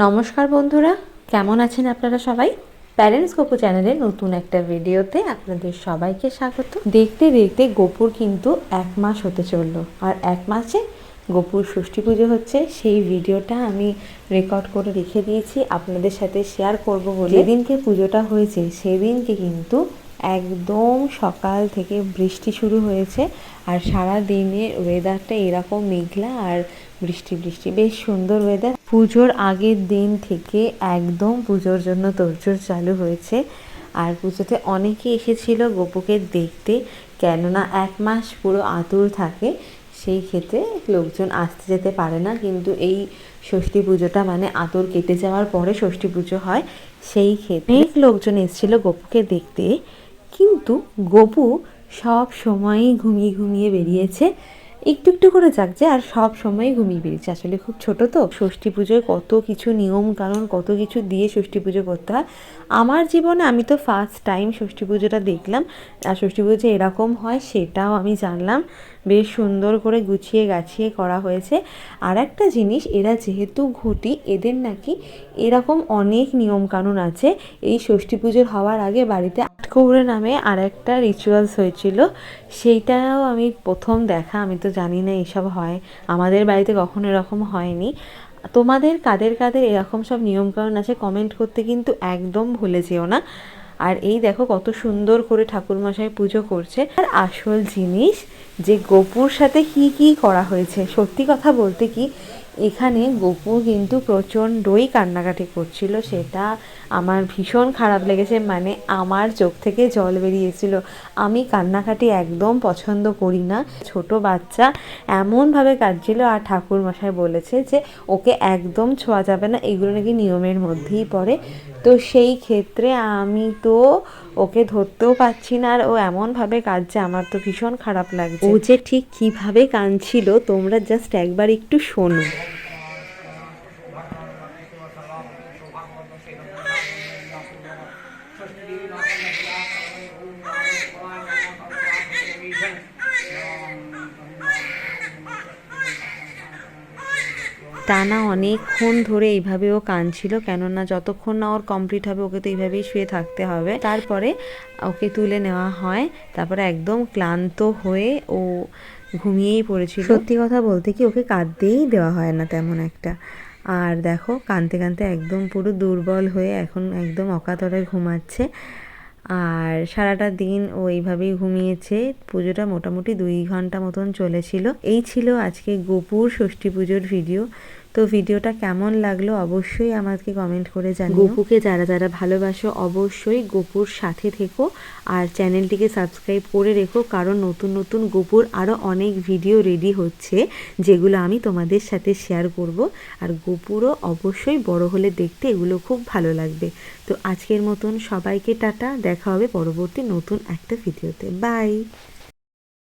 নমস্কার বন্ধুরা, কেমন আছেন আপনারা সবাই? প্যারেন্টস গপু চ্যানেলের নতুন একটা ভিডিওতে আপনাদের সবাইকে স্বাগত। দেখতে দেখতে গপুর কিন্তু 1 মাস হতে চললো, আর 1 মাসে গপুর ষষ্ঠী পুজো হচ্ছে। সেই ভিডিওটা আমি রেকর্ড করে রেখে দিয়েছি আপনাদের সাথে শেয়ার করব বলে। যেদিনকে পুজোটা হয়েছে সেদিনকে কিন্তু একদম সকাল থেকে বৃষ্টি শুরু হয়েছে, আর সারা দিনের ওয়েদারটা এরকম মেঘলা আর বৃষ্টি বৃষ্টি, বেশ সুন্দর ওয়েদার। পুজোর আগের দিন থেকে একদম পুজোর জন্য তোড়জোড় চালু হয়েছে। আর পুজোতে অনেকে এসেছিল গপুকে দেখতে, কেননা 1 মাস পুরো আতুর থাকে, সেই ক্ষেত্রে লোকজন আসতে যেতে পারে না। কিন্তু এই ষষ্ঠী পুজোটা মানে আতুর কেটে যাওয়ার পরে ষষ্ঠী পুজো হয়, সেই ক্ষেত্রে অনেক লোকজন এসেছিল গপুকে দেখতে। কিন্তু গপু সব সময়ই ঘুমিয়ে ঘুমিয়ে বেরিয়েছে, একটু একটু করে জাগছে আর সব সময়ই ঘুমিয়ে বেরিয়েছে। আসলে খুব ছোট তো, ষষ্ঠী পুজোয় কত কিছু নিয়ম কানুন, কত কিছু দিয়ে ষষ্ঠী পুজো করতে হয়। আমার জীবনে আমি তো ফার্স্ট টাইম ষষ্ঠী পুজোটা দেখলাম, আর ষষ্ঠী পুজো এরকম হয় সেটাও আমি জানলাম। বেশ সুন্দর করে গুছিয়ে গাছিয়ে করা হয়েছে। আর একটা জিনিস, এরা যেহেতু ঘটি, এদের নাকি এরকম অনেক নিয়ম কানুন আছে। এই ষষ্ঠী পুজোর হওয়ার আগে বাড়িতে আটকৌড়ে নামে আর একটা রিচুয়ালস হয়েছিল, সেইটাও আমি প্রথম দেখা। আমি তো জানি না এসব হয়, আমাদের বাড়িতে কখনো এরকম হয়নি। তোমাদের কাদের কাদের এরকম সব নিয়মকানুন আছে কমেন্ট করতে কিন্তু একদম ভুলে যেও না। আর এই দেখো কত সুন্দর করে ঠাকুরমশাই পুজো করছে। আর আসল জিনিস যে গপুর সাথে কি কি করা হয়েছে, সত্যি কথা বলতে কি, এখানে গপু কিন্তু প্রচণ্ডই কান্নাকাটি করছিল, সেটা আমার ভীষণ খারাপ লেগেছে। মানে আমার চোখ থেকে জল বেরিয়েছিল। আমি কান্নাকাটি একদম পছন্দ করি না। ছোট বাচ্চা এমনভাবে কাঁদছিল, আর ঠাকুরমশাই বলেছে যে ওকে একদম ছোঁয়া যাবে না, এগুলো নাকি নিয়মের মধ্যেই পড়ে। তো সেই ক্ষেত্রে আমি তো ওকে ধরতেও পারছি না, আর ও এমনভাবে কাঁদছে, আমার তো ভীষণ খারাপ লাগছে। ও যে ঠিক কিভাবে কাঁদছিল তোমরা জাস্ট একবার একটু শোনো। টানা অনেকক্ষণ ধরে এইভাবে ও কাঁদছিল, কেননা যতক্ষণ না ওর কমপ্লিট হবে ওকে তো এইভাবেই শুয়ে থাকতে হবে। তারপরে ওকে তুলে নেওয়া হয়, তারপরে একদম ক্লান্ত হয়ে ও ঘুমিয়েই পড়েছিল। সত্যি কথা বলতে কি, ওকে কাঁদতেই দেওয়া হয় না তেমন একটা। আর দেখো কাঁদতে কাঁদতে একদম পুরো দুর্বল হয়ে এখন একদম অকাতরে ঘুমাচ্ছে। আর সারাটা দিন ও এইভাবেই ঘুমিয়েছে। পুজোটা মোটামুটি 2 ঘন্টা মতন চলেছিল। এই ছিল আজকে গপুর ষষ্ঠী পুজোর ভিডিও। তো ভিডিওটা কেমন লাগলো অবশ্যই আমাকে কমেন্ট করে জানিও। গপুকে যারা যারা ভালোবাসো অবশ্যই গপুর সাথে থেকো, আর চ্যানেলটিকে সাবস্ক্রাইব করে রেখো, কারণ নতুন নতুন গপুর আরও অনেক ভিডিও রেডি হচ্ছে, যেগুলো আমি তোমাদের সাথে শেয়ার করব। আর গপুরও অবশ্যই বড় হলে দেখতে এগুলো খুব ভালো লাগবে। তো আজকের মতন সবাইকে টাটা, দেখা হবে পরবর্তী নতুন একটা ভিডিওতে। বাই।